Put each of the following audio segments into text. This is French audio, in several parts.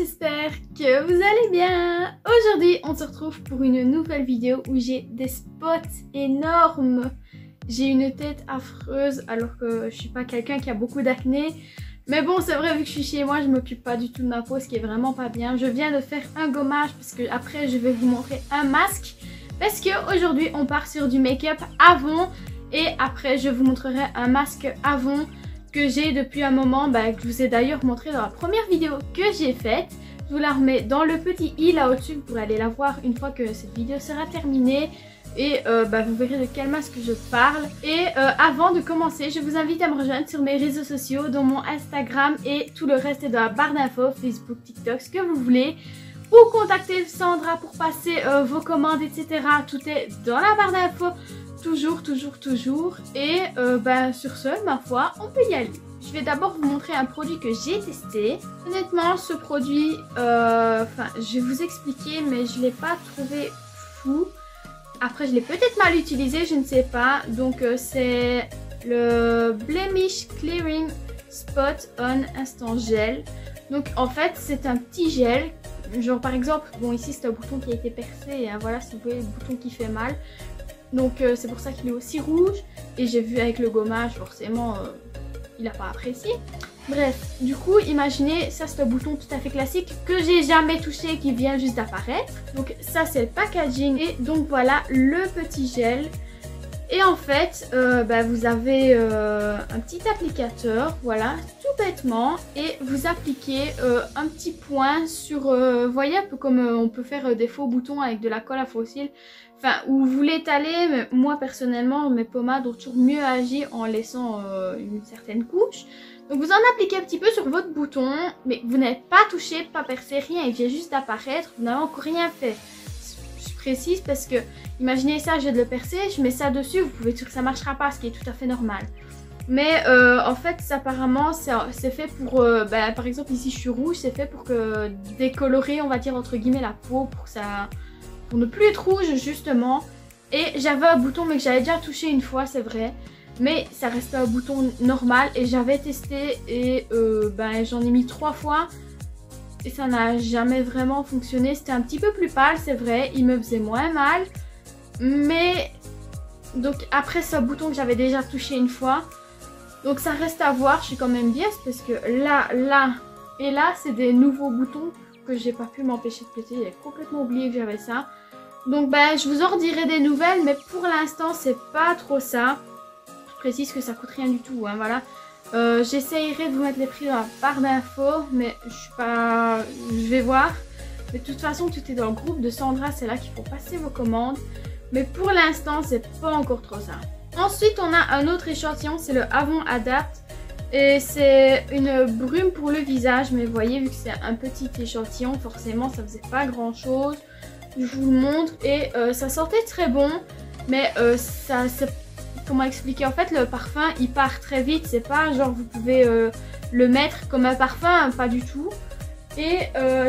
j'espère que vous allez bien. Aujourd'hui on se retrouve pour une nouvelle vidéo où j'ai des spots énormes. J'ai une tête affreuse alors que je suis pas quelqu'un qui a beaucoup d'acné. Mais bon, c'est vrai, vu que je suis chez moi, je m'occupe pas du tout de ma peau, ce qui est vraiment pas bien. Je viens de faire un gommage parce que après je vais vous montrer un masque. Parce que aujourd'hui on part sur du make-up avant et après je vous montrerai un masque avant que j'ai depuis un moment, que je vous ai d'ailleurs montré dans la première vidéo que j'ai faite. Je vous la remets dans le petit i là au-dessus, vous pourrez aller la voir une fois que cette vidéo sera terminée. Et vous verrez de quel masque je parle. Et avant de commencer, je vous invite à me rejoindre sur mes réseaux sociaux, dont mon Instagram et tout le reste est dans la barre d'infos, Facebook, TikTok, ce que vous voulez. Ou contacter Sandra pour passer vos commandes, etc. Tout est dans la barre d'infos. Toujours. Et sur ce, ma foi, on peut y aller. Je vais d'abord vous montrer un produit que j'ai testé. Honnêtement, ce produit, je vais vous expliquer, mais je ne l'ai pas trouvé fou. Après, je l'ai peut-être mal utilisé, je ne sais pas. Donc, c'est le Blemish Clearing Spot On Instant Gel. Donc, en fait, c'est un petit gel. Genre, par exemple, bon, ici, c'est un bouton qui a été percé. Et voilà, si vous voyez, le bouton qui fait mal. Donc c'est pour ça qu'il est aussi rouge. Et j'ai vu avec le gommage, forcément, il n'a pas apprécié. Bref, du coup, imaginez, ça c'est un bouton tout à fait classique que j'ai jamais touché, qui vient juste d'apparaître. Donc ça c'est le packaging. Et donc voilà le petit gel. Et en fait, vous avez un petit applicateur, voilà, tout bêtement. Et vous appliquez un petit point sur, vous voyez, un peu comme on peut faire des faux boutons avec de la colle à fossiles. Enfin, où vous l'étalez, mais moi personnellement, mes pommades ont toujours mieux agi en laissant une certaine couche. Donc vous en appliquez un petit peu sur votre bouton, mais vous n'êtes pas touché, pas percé, rien, il vient juste d'apparaître, vous n'avez encore rien fait. Je précise parce que, imaginez ça, je vais de le percer, je mets ça dessus, vous pouvez dire que ça ne marchera pas, ce qui est tout à fait normal. Mais en fait, apparemment, c'est fait pour, par exemple ici je suis rouge, c'est fait pour que décolorer, on va dire entre guillemets, la peau, pour ne plus être rouge justement. Et j'avais un bouton mais que j'avais déjà touché une fois, c'est vrai. Mais ça restait un bouton normal et j'avais testé et j'en ai mis 3 fois. Et ça n'a jamais vraiment fonctionné. C'était un petit peu plus pâle, c'est vrai. Il me faisait moins mal. Mais donc après ce bouton que j'avais déjà touché une fois. Donc ça reste à voir. Je suis quand même biaise parce que là et là c'est des nouveaux boutons que j'ai pas pu m'empêcher de péter. J'ai complètement oublié que j'avais ça. Donc je vous en redirai des nouvelles. Mais pour l'instant c'est pas trop ça. Je précise que ça coûte rien du tout. Hein, voilà. J'essayerai de vous mettre les prix dans la barre d'infos, mais je vais voir. Mais de toute façon, tout est dans le groupe de Sandra, c'est là qu'il faut passer vos commandes. Mais pour l'instant, c'est pas encore trop ça. Ensuite, on a un autre échantillon, c'est le Avon Adapt. Et c'est une brume pour le visage, mais vous voyez, vu que c'est un petit échantillon, forcément, ça faisait pas grand chose. Je vous le montre et ça sentait très bon, mais comment expliquer, en fait le parfum il part très vite, c'est pas genre vous pouvez le mettre comme un parfum, pas du tout. Et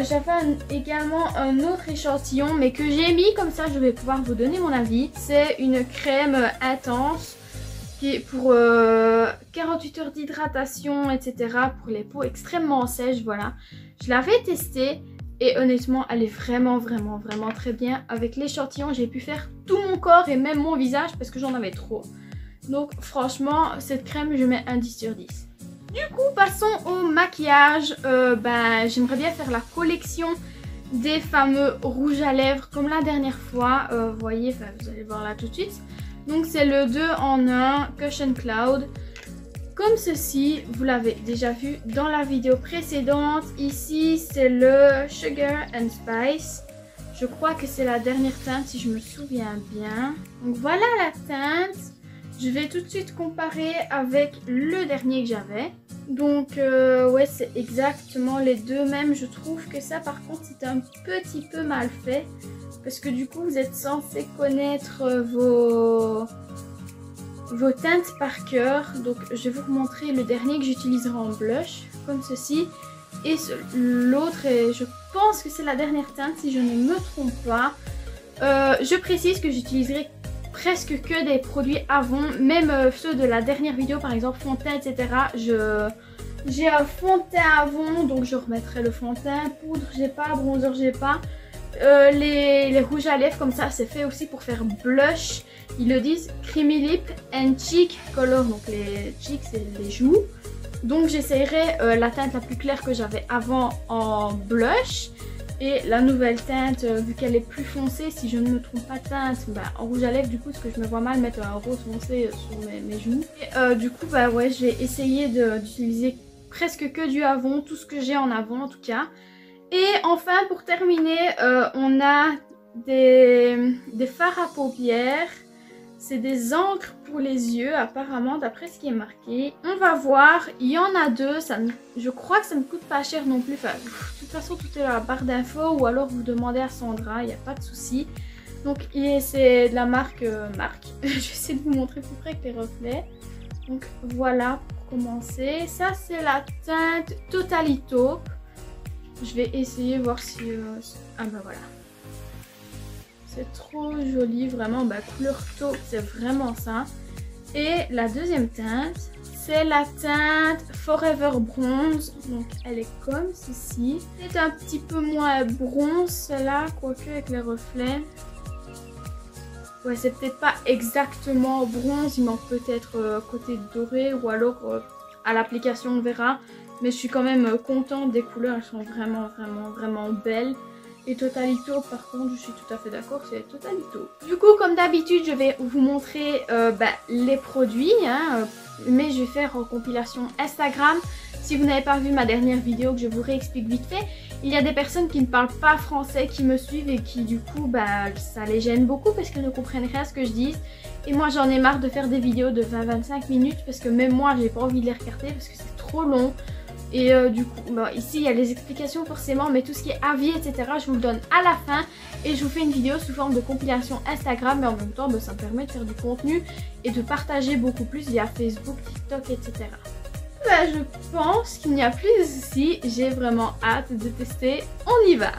j'avais également un autre échantillon mais que j'ai mis comme ça, je vais pouvoir vous donner mon avis. C'est une crème intense qui est pour 48 heures d'hydratation, etc. pour les peaux extrêmement sèches, voilà. Je l'avais testée et honnêtement elle est vraiment très bien. Avec l'échantillon j'ai pu faire tout mon corps et même mon visage parce que j'en avais trop. Donc franchement, cette crème, je mets un 10 sur 10. Du coup, passons au maquillage. J'aimerais bien faire la collection des fameux rouges à lèvres comme la dernière fois. Vous voyez, vous allez voir là tout de suite. Donc c'est le 2 en 1 Cushion Cloud. Comme ceci, vous l'avez déjà vu dans la vidéo précédente. Ici, c'est le Sugar and Spice. Je crois que c'est la dernière teinte si je me souviens bien. Donc voilà la teinte. Je vais tout de suite comparer avec le dernier que j'avais. Donc ouais, c'est exactement les deux mêmes. Je trouve que ça par contre c'est un petit peu mal fait. Parce que du coup vous êtes censé connaître vos teintes par cœur. Donc je vais vous montrer le dernier que j'utiliserai en blush. Comme ceci. Et l'autre, je pense que c'est la dernière teinte si je ne me trompe pas. Je précise que j'utiliserai presque que des produits Avon, même ceux de la dernière vidéo par exemple fond de teint etc. J'ai un fond de teint avant, donc je remettrai le fond de teint. Poudre, j'ai pas. Bronzer, j'ai pas. Les rouges à lèvres comme ça, c'est fait aussi pour faire blush. Ils le disent Creamy Lip and Cheek Color. Donc les cheeks, c'est les joues. Donc j'essayerai la teinte la plus claire que j'avais avant en blush. Et la nouvelle teinte, vu qu'elle est plus foncée, si je ne me trompe pas de teinte, bah, en rouge à lèvres, du coup, parce que je me vois mal mettre un rose foncé sur mes joues. Et du coup, bah ouais, je vais essayer d'utiliser presque que du Avon, tout ce que j'ai en avant en tout cas. Et enfin, pour terminer, on a des fards à paupières. C'est des encres pour les yeux, apparemment, d'après ce qui est marqué. On va voir, il y en a deux. Je crois que ça ne me coûte pas cher non plus. Enfin, de toute façon, tout est dans la barre d'infos. Ou alors, vous demandez à Sandra, il n'y a pas de souci. Donc, c'est de la marque je vais essayer de vous montrer plus près avec les reflets. Donc, voilà pour commencer. Ça, c'est la teinte Totalito. Je vais essayer voir si... Ah bah voilà. C'est trop joli, vraiment, bah, couleur taupe, c'est vraiment ça. Et la deuxième teinte, c'est la teinte Forever Bronze. Donc elle est comme ceci. C'est un petit peu moins bronze celle-là, quoique avec les reflets. Ouais, c'est peut-être pas exactement bronze, il manque peut-être côté doré ou alors à l'application on verra. Mais je suis quand même contente des couleurs, elles sont vraiment belles. Et Totalito, par contre, je suis tout à fait d'accord, c'est Totalito. Du coup, comme d'habitude, je vais vous montrer les produits, hein, mais je vais faire en compilation Instagram. Si vous n'avez pas vu ma dernière vidéo que je vous réexplique vite fait, il y a des personnes qui ne parlent pas français qui me suivent et qui du coup, ça les gêne beaucoup parce qu'elles ne comprennent rien à ce que je dis. Et moi, j'en ai marre de faire des vidéos de 20-25 minutes parce que même moi, j'ai pas envie de les regarder parce que c'est trop long. Et du coup, ici il y a les explications forcément, mais tout ce qui est avis, etc. je vous le donne à la fin. Et je vous fais une vidéo sous forme de compilation Instagram, mais en même temps, ça me permet de faire du contenu et de partager beaucoup plus via Facebook, TikTok, etc. Je pense qu'il n'y a plus de soucis, j'ai vraiment hâte de tester, on y va!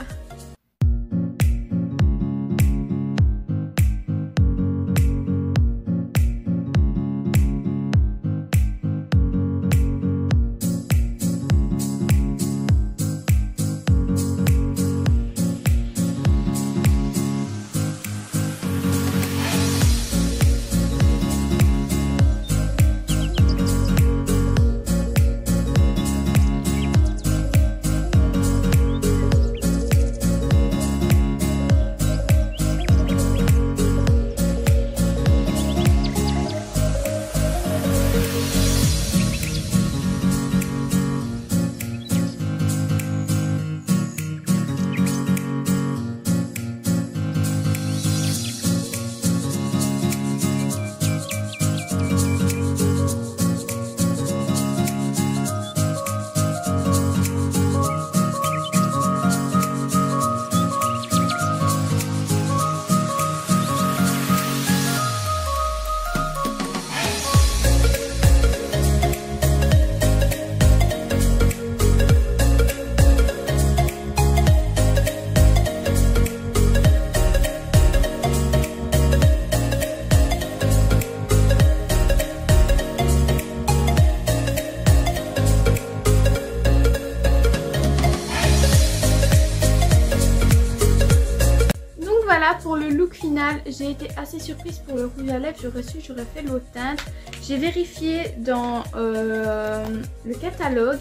Pour le look final, j'ai été assez surprise pour le rouge à lèvres. J'aurais su, j'aurais fait l'autre teinte. J'ai vérifié dans le catalogue.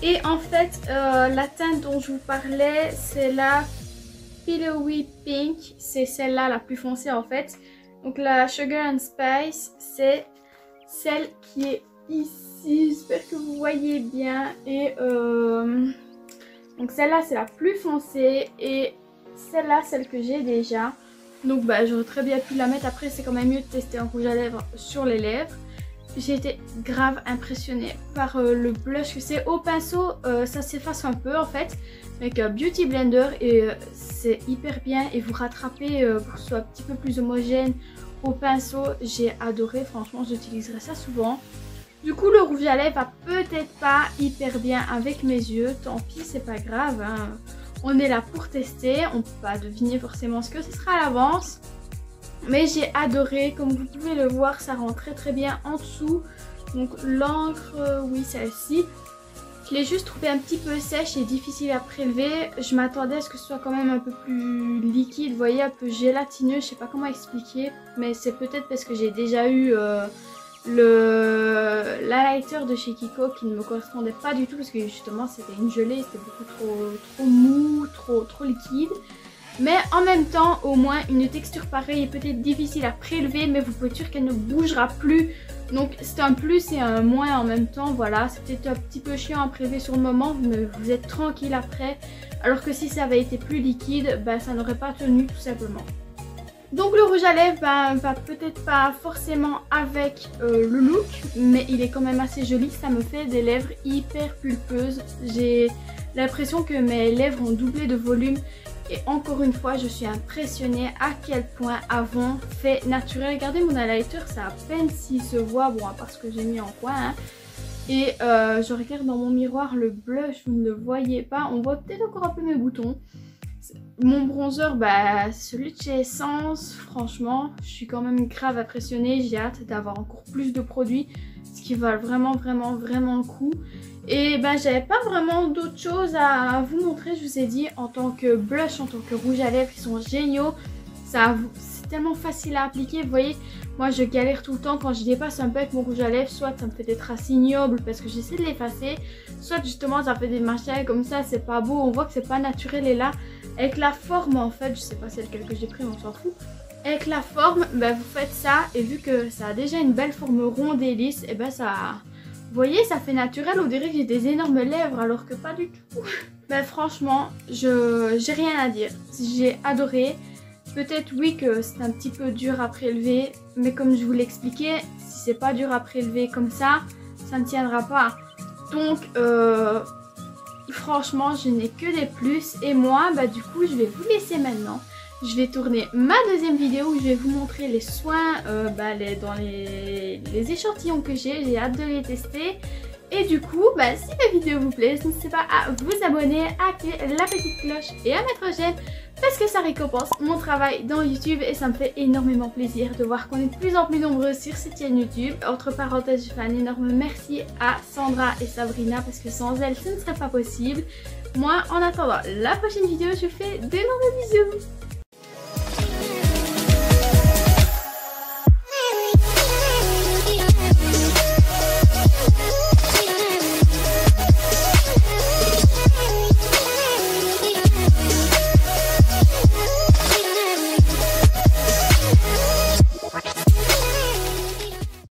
Et en fait, la teinte dont je vous parlais, c'est la Pillowy Pink. C'est celle-là la plus foncée en fait. Donc la Sugar and Spice, c'est celle qui est ici. J'espère que vous voyez bien. Et donc celle-là, c'est la plus foncée. Et celle-là, celle que j'ai déjà. Donc j'aurais très bien pu la mettre. Après, c'est quand même mieux de tester un rouge à lèvres sur les lèvres. J'ai été grave impressionnée par le blush que c'est. Au pinceau, ça s'efface un peu en fait. Avec Beauty Blender et c'est hyper bien. Et vous rattrapez pour que ce soit un petit peu plus homogène au pinceau. J'ai adoré, franchement, j'utiliserai ça souvent. Du coup, le rouge à lèvres va peut-être pas hyper bien avec mes yeux. Tant pis, c'est pas grave, hein. On est là pour tester, on ne peut pas deviner forcément ce que ce sera à l'avance. Mais j'ai adoré, comme vous pouvez le voir, ça rend très bien en dessous. Donc l'encre, oui, celle-ci. Je l'ai juste trouvé un petit peu sèche et difficile à prélever. Je m'attendais à ce que ce soit quand même un peu plus liquide, vous voyez, un peu gélatineux, je sais pas comment expliquer. Mais c'est peut-être parce que j'ai déjà eu l'highlighter de chez Kiko qui ne me correspondait pas du tout parce que justement c'était une gelée, c'était beaucoup trop mou, trop liquide. Mais en même temps, au moins une texture pareille est peut-être difficile à prélever, mais vous pouvez être sûr qu'elle ne bougera plus. Donc c'est un plus et un moins en même temps, voilà. C'est peut-être un petit peu chiant à prélever sur le moment, mais vous êtes tranquille après. Alors que si ça avait été plus liquide, bah, ça n'aurait pas tenu tout simplement. Donc le rouge à lèvres va peut-être pas forcément avec le look, mais il est quand même assez joli. Ça me fait des lèvres hyper pulpeuses. J'ai l'impression que mes lèvres ont doublé de volume. Et encore une fois, je suis impressionnée à quel point avant fait naturel. Regardez mon highlighter, ça à peine s'il se voit, bon à part ce que j'ai mis en coin. Hein. Et je regarde dans mon miroir le blush, vous ne le voyez pas. On voit peut-être encore un peu mes boutons. Mon bronzer, bah, celui de chez Essence, franchement, je suis quand même grave impressionnée. J'ai hâte d'avoir encore plus de produits, ce qui valent vraiment le coup. Et bah, j'avais pas vraiment d'autre chose à vous montrer. Je vous ai dit, en tant que blush, en tant que rouge à lèvres, ils sont géniaux. C'est tellement facile à appliquer. Vous voyez, moi je galère tout le temps quand je dépasse un peu avec mon rouge à lèvres. Soit ça me fait des traces ignobles parce que j'essaie de l'effacer, soit justement ça fait des machins comme ça, c'est pas beau. On voit que c'est pas naturel. Et là, avec la forme en fait, je sais pas c'est lequel que j'ai pris, on s'en fout. Avec la forme, bah, vous faites ça et vu que ça a déjà une belle forme ronde et lisse, et ben ça... Vous voyez, ça fait naturel, on dirait que j'ai des énormes lèvres alors que pas du tout. Ben franchement, j'ai rien à dire. J'ai adoré. Peut-être oui que c'est un petit peu dur à prélever, mais comme je vous l'expliquais, si c'est pas dur à prélever comme ça ne tiendra pas. Donc franchement, je n'ai que des plus. Et moi, bah du coup, je vais vous laisser maintenant. Je vais tourner ma deuxième vidéo où je vais vous montrer les soins dans les échantillons que j'ai hâte de les tester. Et du coup, bah, si la vidéo vous plaît, n'hésitez pas à vous abonner, à activer la petite cloche et à mettre j'aime parce que ça récompense mon travail dans YouTube et ça me fait énormément plaisir de voir qu'on est de plus en plus nombreux sur cette chaîne YouTube. Entre parenthèses, je fais un énorme merci à Sandra et Sabrina parce que sans elles, ce ne serait pas possible. Moi, en attendant la prochaine vidéo, je vous fais d'énormes bisous.